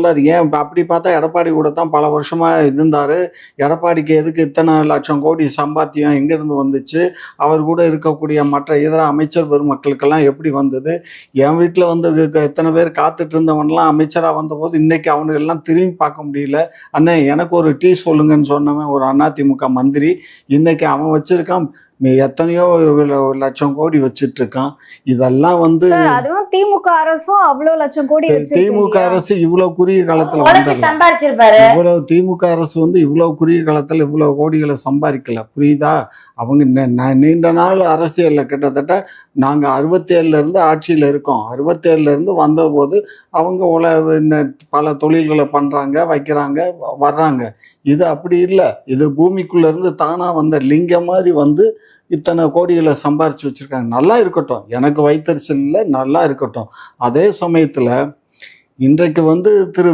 அது ஏன் இப்ப அப்படி பார்த்தா எடப்பாடி கூட தான் பல வருஷமா இருந்தாரு. எடப்பாடிக்கு எதுக்கு இத்தனை லட்சம் கோடி சம்பாத்தியம் எங்கேருந்து வந்துச்சு? அவர் கூட இருக்கக்கூடிய மற்ற இதர அமைச்சர் பெருமக்களுக்கெல்லாம் எப்படி வந்தது? என் வீட்ல வந்து எத்தனை பேர் காத்துட்டு இருந்தவன்லாம் அமைச்சரா வந்தபோது, இன்னைக்கு அவனுங்கெல்லாம் திரும்பி பார்க்க முடியல. அண்ணே எனக்கு ஒரு டீ சொல்லுங்கன்னு சொன்னவன் ஒரு அதிமுக மந்திரி, இன்னைக்கு அவன் வச்சிருக்கான் எத்தனையோ லட்சம் கோடி வச்சிட்டு இருக்கான். இதெல்லாம் வந்து சார், அதுவும் திமுக அரசும் அவ்வளவு லட்சம் கோடி திமுக அரசு இவ்வளவு குறுகிய காலத்துல சம்பாதிச்சிருப்பாரு. இவ்வளவு திமுக அரசு வந்து இவ்வளவு குறுகிய காலத்துல இவ்வளவு கோடிகளை சம்பாதிக்கல, புரியுதா? அவங்க நீண்ட நாள் அரசியல்ல கிட்டத்தட்ட நாங்க 67ல இருந்து ஆட்சியில இருக்கோம். 67ல இருந்து வந்த போது அவங்க பல தொழில்களை பண்றாங்க, வைக்கிறாங்க, வர்றாங்க. இது அப்படி இல்லை. இது பூமிக்குள்ள இருந்து தானா வந்த லிங்கம் மாதிரி வந்து இத்தனை கோடிகளை சம்பாரிச்சு வச்சிருக்காங்க. நல்லா இருக்கட்டும், எனக்கு வைத்தறிச்சல் இல்லை, நல்லா இருக்கட்டும். அதே சமயத்துல இன்றைக்கு வந்து திரு